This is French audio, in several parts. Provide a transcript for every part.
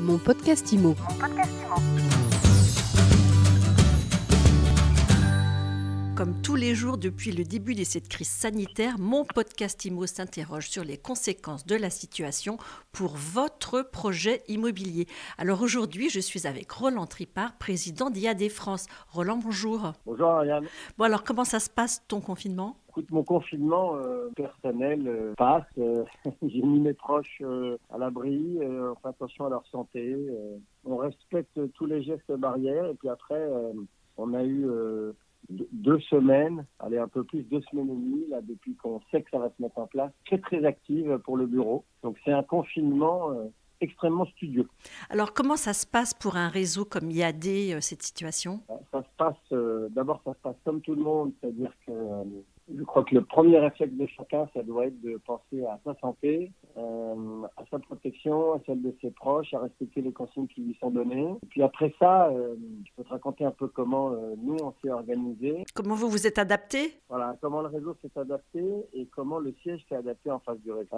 Mon podcast IMO. Comme tous les jours depuis le début de cette crise sanitaire, mon podcast IMO s'interroge sur les conséquences de la situation pour votre projet immobilier. Alors aujourd'hui, je suis avec Roland Tripart, président d'IAD France. Roland, bonjour. Bonjour Ariane. Bon alors, comment ça se passe ton confinement ? Écoute, mon confinement personnel passe. J'ai mis mes proches à l'abri. On fait attention à leur santé. On respecte tous les gestes barrières. Et puis après, on a eu 2 semaines, allez un peu plus, 2 semaines et demie, là, depuis qu'on sait que ça va se mettre en place, très active pour le bureau. Donc c'est un confinement extrêmement studieux. Alors comment ça se passe pour un réseau comme IAD, cette situation ? Ça se passe, d'abord ça se passe comme tout le monde, c'est-à-dire que je crois que le premier réflexe de chacun, ça doit être de penser à sa santé, à sa protection, à celle de ses proches, à respecter les consignes qui lui sont données. Et puis après ça, je peux te raconter un peu comment nous on s'est organisé. Comment vous vous êtes adapté ? Voilà, comment le réseau s'est adapté et comment le siège s'est adapté en face du réseau.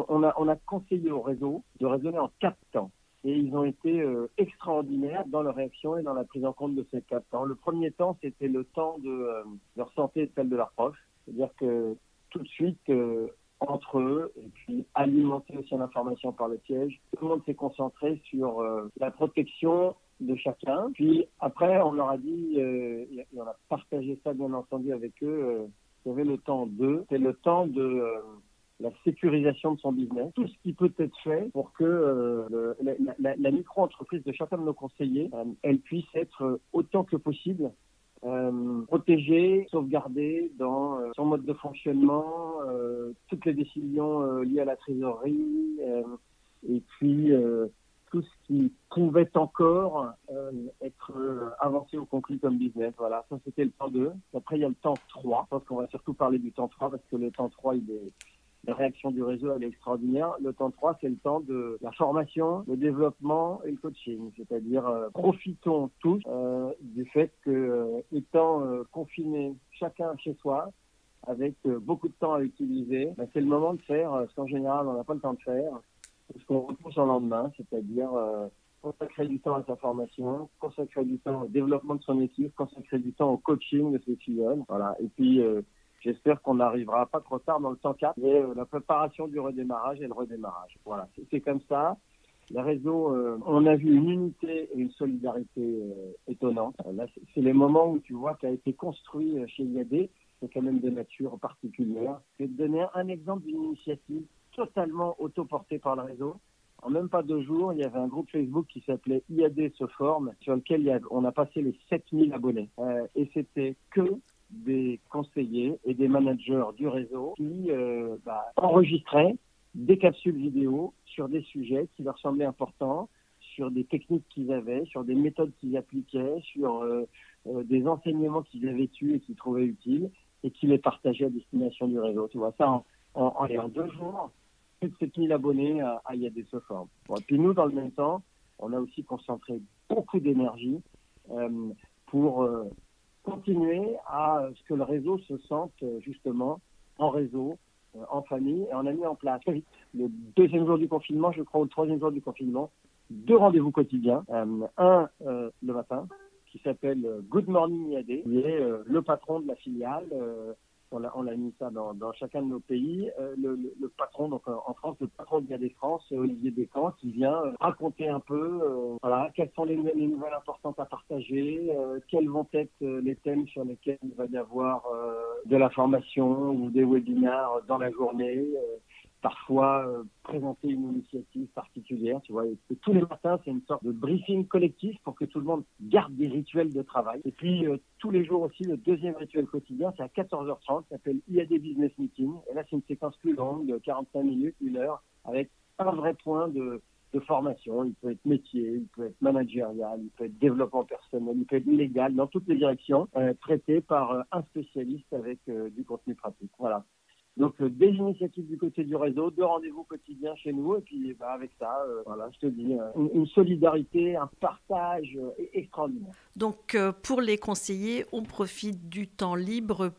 On a conseillé au réseau de raisonner en 4 temps. Et ils ont été extraordinaires dans leur réaction et dans la prise en compte de ces 4 temps. Le premier temps, c'était le temps de leur santé et de celle de leurs proches. C'est-à-dire que tout de suite, entre eux, et puis alimenté aussi en information par le siège, tout le monde s'est concentré sur la protection de chacun. Puis après, on leur a dit, et on a partagé ça bien entendu avec eux, il y avait le temps 2, c'est le temps de la sécurisation de son business, tout ce qui peut être fait pour que la micro-entreprise de chacun de nos conseillers, elle puisse être autant que possible protégée, sauvegardée dans son mode de fonctionnement, toutes les décisions liées à la trésorerie, et puis tout ce qui pouvait encore être avancé ou conclu comme business. Voilà, ça c'était le temps 2. Après, il y a le temps 3. Je pense qu'on va surtout parler du temps 3 parce que le temps 3, la réaction du réseau, elle est extraordinaire. Le temps 3, c'est le temps de la formation, le développement et le coaching. C'est-à-dire, profitons tous du fait que, étant confinés chacun chez soi, avec beaucoup de temps à utiliser, c'est le moment de faire ce qu'en général, on n'a pas le temps de faire, ce qu'on repousse au lendemain, c'est-à-dire consacrer du temps à sa formation, consacrer du temps au développement de son équipe, consacrer du temps au coaching de ses filleuls. Voilà. Et puis, j'espère qu'on n'arrivera pas trop tard dans le temps 4, mais la préparation du redémarrage et le redémarrage. Voilà, c'est comme ça. Les réseaux, on a vu une unité et une solidarité étonnantes. Là, c'est les moments où tu vois qu'a été construit chez IAD, c'est quand même de nature particulière. Je vais te donner un exemple d'une initiative totalement autoportée par le réseau. En même pas 2 jours, il y avait un groupe Facebook qui s'appelait IAD se forme, sur lequel on a passé les 7000 abonnés. Et c'était que des conseillers et des managers du réseau qui enregistraient des capsules vidéo sur des sujets qui leur semblaient importants, sur des techniques qu'ils avaient, sur des méthodes qu'ils appliquaient, sur des enseignements qu'ils avaient eus et qu'ils trouvaient utiles et qui les partageaient à destination du réseau. Tu vois ça en 2 jours, plus de 7000 abonnés à IAD se forme. Bon, et puis nous, dans le même temps, on a aussi concentré beaucoup d'énergie pour continuer à ce que le réseau se sente justement en réseau, en famille, et on a mis en place très vite, le 2e jour du confinement, je crois, ou le 3e jour du confinement, 2 rendez-vous quotidiens, un le matin, qui s'appelle Good Morning IAD, qui est le patron de la filiale. On l'a mis ça dans chacun de nos pays. Le patron, donc en France, le patron d'IAD France, Olivier Descamps, qui vient raconter un peu quelles sont les nouvelles importantes à partager, quels vont être les thèmes sur lesquels il va y avoir de la formation ou des webinaires dans la journée. Parfois présenter une initiative particulière, tu vois. Et tous les matins, c'est une sorte de briefing collectif pour que tout le monde garde des rituels de travail. Et puis, tous les jours aussi, le 2e rituel quotidien, c'est à 14h30, ça s'appelle IAD Business Meeting. Et là, c'est une séquence plus longue, de 45 minutes, 1 heure, avec un vrai point de formation. Il peut être métier, il peut être managérial, il peut être développement personnel, il peut être légal, dans toutes les directions, traité par un spécialiste avec du contenu pratique. Voilà. Donc, des initiatives du côté du réseau, 2 rendez-vous quotidiens chez nous. Et puis, avec ça, voilà, je te dis, une solidarité, un partage extraordinaire. Donc, pour les conseillers, on profite du temps libre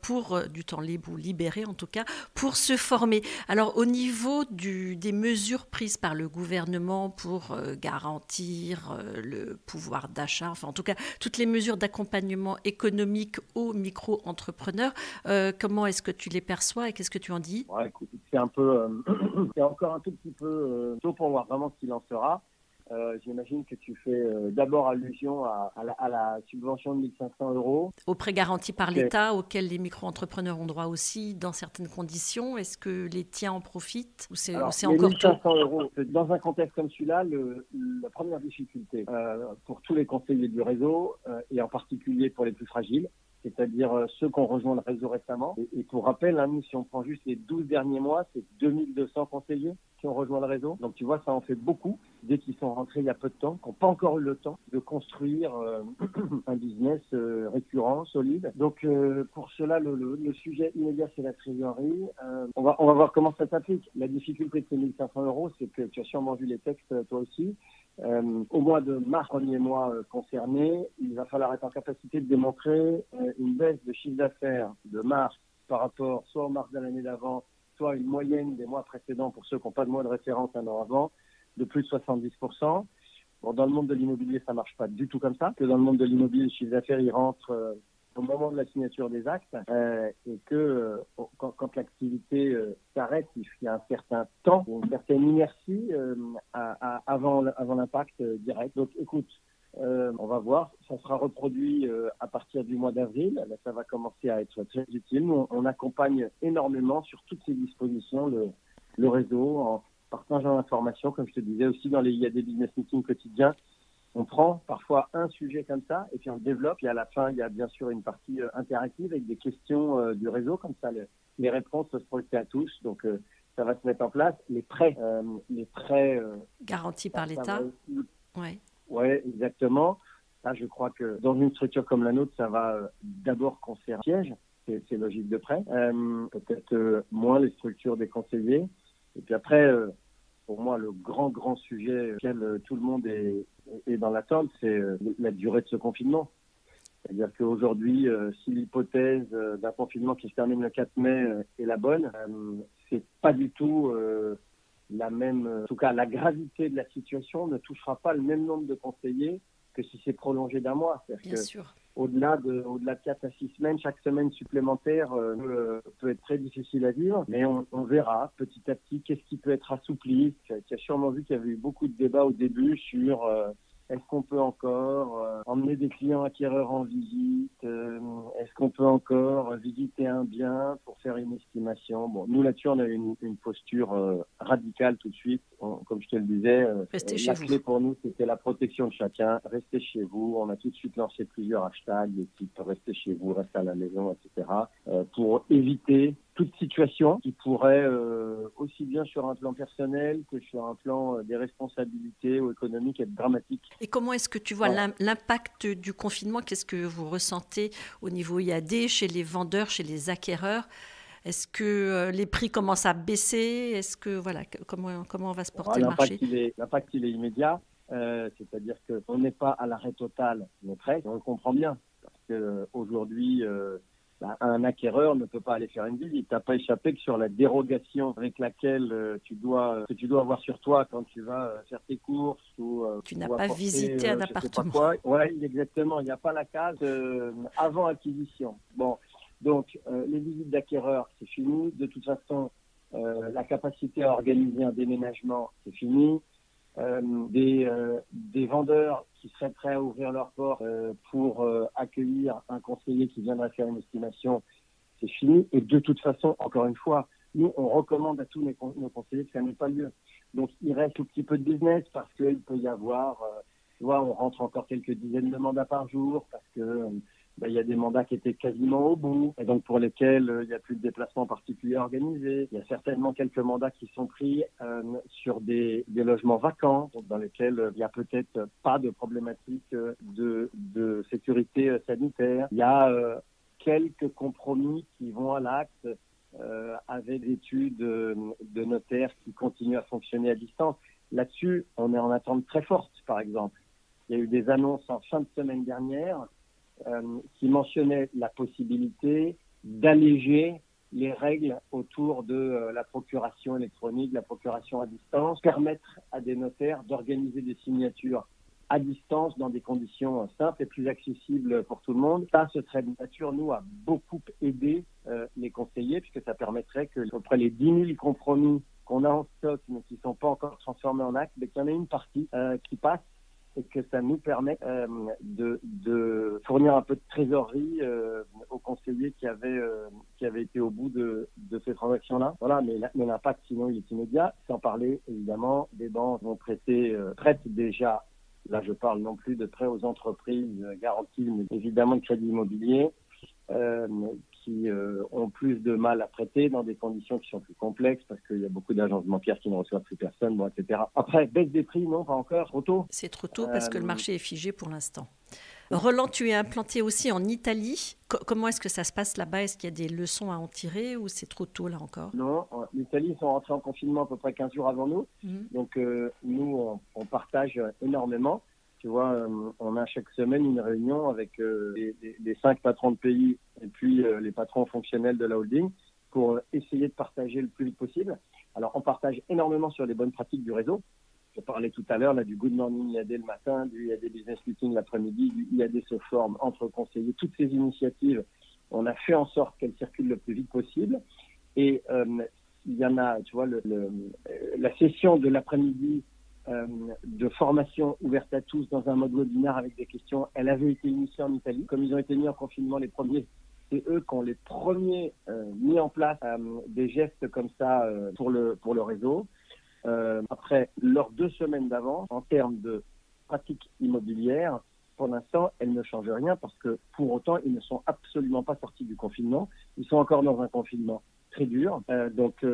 du temps libre ou libéré en tout cas, pour se former. Alors, au niveau des mesures prises par le gouvernement pour garantir le pouvoir d'achat, enfin en tout cas, toutes les mesures d'accompagnement économique aux micro-entrepreneurs, comment est-ce que tu les perçois et qu'est-ce que tu en dis? Ouais, écoute, c'est un peu, c'est encore un tout petit peu tôt pour voir vraiment ce qu'il en sera. J'imagine que tu fais d'abord allusion à la subvention de 1 500 euros. Aux prêts garantis par Okay. l'État, auxquels les micro-entrepreneurs ont droit aussi dans certaines conditions. Est-ce que les tiens en profitent ou c'est Alors, les encore 1 tôt? 500 euros, dans un contexte comme celui-là, la première difficulté pour tous les conseillers du réseau, et en particulier pour les plus fragiles, c'est-à-dire ceux qui ont rejoint le réseau récemment. Et pour rappel, nous, si on prend juste les 12 derniers mois, c'est 2200 conseillers qui ont rejoint le réseau. Donc tu vois, ça en fait beaucoup dès qu'ils sont rentrés il y a peu de temps, qui n'ont pas encore eu le temps de construire un business récurrent, solide. Donc pour cela, le sujet immédiat, c'est la trésorerie. On va voir comment ça s'applique. La difficulté de ces 1 500 euros, c'est que tu as sûrement vu les textes toi aussi. Au mois de mars, premier mois concerné, il va falloir être en capacité de démontrer une baisse de chiffre d'affaires de mars par rapport soit au mars de l'année d'avant, soit une moyenne des mois précédents pour ceux qui n'ont pas de mois de référence un an avant, de plus de 70%. Bon, dans le monde de l'immobilier, ça marche pas du tout comme ça. Que dans le monde de l'immobilier, le chiffre d'affaires, il rentre au moment de la signature des actes et que quand l'activité s'arrête, il y a un certain temps, une certaine inertie avant l'impact direct. Donc, écoute, on va voir. Ça sera reproduit à partir du mois d'avril. Là, ça va commencer à être très utile. Nous, on accompagne énormément sur toutes ces dispositions le réseau en partageant l'information, comme je te disais aussi, il y a des business meetings quotidiens. On prend parfois un sujet comme ça et puis on le développe. Et à la fin, il y a bien sûr une partie interactive avec des questions du réseau. Comme ça, les réponses se projettent à tous. Donc, ça va se mettre en place. Les prêts garantis par l'État. Oui, ouais, exactement. Là, je crois que dans une structure comme la nôtre, ça va d'abord concerner le siège. C'est logique de prêt. Peut-être moins les structures des conseillers. Et puis après, pour moi, le grand sujet auquel tout le monde est dans l'attente, c'est la durée de ce confinement. C'est-à-dire qu'aujourd'hui, si l'hypothèse d'un confinement qui se termine le 4 mai est la bonne, c'est pas du tout la même. En tout cas, la gravité de la situation ne touchera pas le même nombre de conseillers que si c'est prolongé d'un mois. C'est-à-dire Bien sûr. Au-delà de 4 à 6 semaines, chaque semaine supplémentaire peut être très difficile à vivre, mais on verra petit à petit qu'est-ce qui peut être assoupli. Tu as sûrement vu qu'il y avait eu beaucoup de débats au début sur est-ce qu'on peut encore emmener des clients acquéreurs en visite, est-ce qu'on peut encore visiter un bien pour faire une estimation. Bon, nous là-dessus, on a une posture radicale tout de suite. Comme je te le disais, la clé pour nous, c'était la protection de chacun. Restez chez vous. On a tout de suite lancé plusieurs hashtags, des types restez chez vous, restez à la maison, etc. Pour éviter toute situation qui pourrait, aussi bien sur un plan personnel que sur un plan des responsabilités ou économiques, être dramatique. Et comment est-ce que tu vois l'impact du confinement? Qu'est-ce que vous ressentez au niveau IAD, chez les vendeurs, chez les acquéreurs? Est-ce que les prix commencent à baisser? Est-ce que comment on va se porter le marché? L'impact il est immédiat, c'est-à-dire qu'on n'est pas à l'arrêt total, mais presque. On le comprend bien parce que aujourd'hui, un acquéreur ne peut pas aller faire une visite. Tu n'as pas échappé que sur la dérogation avec laquelle que tu dois avoir sur toi quand tu vas faire tes courses ou tu n'as pas visité un appartement. Oui, exactement. Il n'y a pas la case avant acquisition. Bon. Donc, les visites d'acquéreurs, c'est fini. De toute façon, la capacité à organiser un déménagement, c'est fini. Des vendeurs qui seraient prêts à ouvrir leurs portes pour accueillir un conseiller qui viendrait faire une estimation, c'est fini. Et de toute façon, encore une fois, nous, on recommande à tous nos conseillers que ça n'ait pas lieu. Donc, il reste un petit peu de business parce qu'il peut y avoir, on rentre encore quelques dizaines de mandats par jour parce que il y a des mandats qui étaient quasiment au bout et donc pour lesquels il n'y a plus de déplacements particuliers organisés. Il y a certainement quelques mandats qui sont pris sur des logements vacants, donc dans lesquels il n'y a peut-être pas de problématique de sécurité sanitaire. Il y a quelques compromis qui vont à l'acte avec des études de notaires qui continuent à fonctionner à distance. Là-dessus, on est en attente très forte, par exemple. Il y a eu des annonces en fin de semaine dernière qui mentionnaient la possibilité d'alléger les règles autour de la procuration électronique, la procuration à distance, permettre à des notaires d'organiser des signatures à distance dans des conditions simples et plus accessibles pour tout le monde. Ça, ce serait de nature, nous, à beaucoup aider les conseillers, puisque ça permettrait que, après les 10 000 compromis qu'on a en stock, mais qui ne sont pas encore transformés en actes, qu'il y en ait une partie qui passe et que ça nous permet de fournir un peu de trésorerie aux conseillers qui avaient été au bout de ces transactions-là. Voilà, mais l'impact, sinon, il est immédiat. Sans parler, évidemment, des banques vont prêtent déjà. Là, je parle non plus de prêts aux entreprises garantis, mais évidemment de crédit immobilier, qui ont plus de mal à prêter dans des conditions qui sont plus complexes parce qu'il y a beaucoup d'agences bancaires qui ne reçoivent plus personne, bon, etc. Après, baisse des prix, non, pas encore, trop tôt. C'est trop tôt parce que le marché est figé pour l'instant. Roland, tu es implanté aussi en Italie. Comment est-ce que ça se passe là-bas? Est-ce qu'il y a des leçons à en tirer ou c'est trop tôt là encore? Non, l'Italie, ils sont rentrés en confinement à peu près 15 jours avant nous. Donc, nous, on partage énormément. Tu vois, on a chaque semaine une réunion avec les 5 patrons de pays et puis les patrons fonctionnels de la holding pour essayer de partager le plus vite possible. Alors, on partage énormément sur les bonnes pratiques du réseau. Je parlais tout à l'heure là, du Good Morning IAD le matin, du IAD Business Meeting l'après-midi, du IAD se forme entre conseillers. Toutes ces initiatives, on a fait en sorte qu'elles circulent le plus vite possible. Et il y en a, tu vois, la session de l'après-midi de formation ouverte à tous dans un mode webinaire avec des questions, elle avait été initiée en Italie. Comme ils ont été mis en confinement les premiers, c'est eux qui ont les premiers mis en place des gestes comme ça pour le réseau. Après leurs 2 semaines d'avance, en termes de pratiques immobilières, pour l'instant, elles ne changent rien parce que pour autant, ils ne sont absolument pas sortis du confinement. Ils sont encore dans un confinement très dur. Donc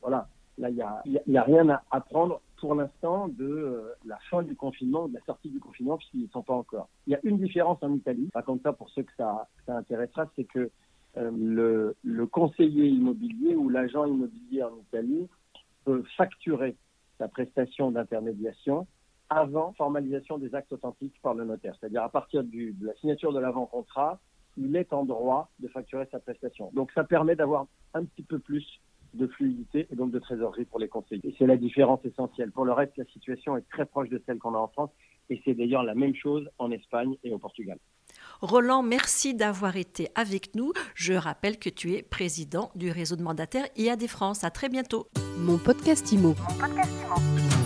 voilà, là, il y a rien à apprendre pour l'instant de la fin du confinement ou de la sortie du confinement puisqu'ils ne sont pas encore. Il y a une différence en Italie. Par contre, ça, pour ceux que ça intéressera, c'est que le conseiller immobilier ou l'agent immobilier en Italie peut facturer sa prestation d'intermédiation avant formalisation des actes authentiques par le notaire. C'est-à-dire à partir de la signature de l'avant-contrat, il est en droit de facturer sa prestation. Donc ça permet d'avoir un petit peu plus de fluidité et donc de trésorerie pour les conseillers. Et c'est la différence essentielle. Pour le reste, la situation est très proche de celle qu'on a en France et c'est d'ailleurs la même chose en Espagne et au Portugal. Roland, merci d'avoir été avec nous. Je rappelle que tu es président du réseau de mandataires IAD France. À très bientôt. Mon podcast IMO. Mon podcast IMO.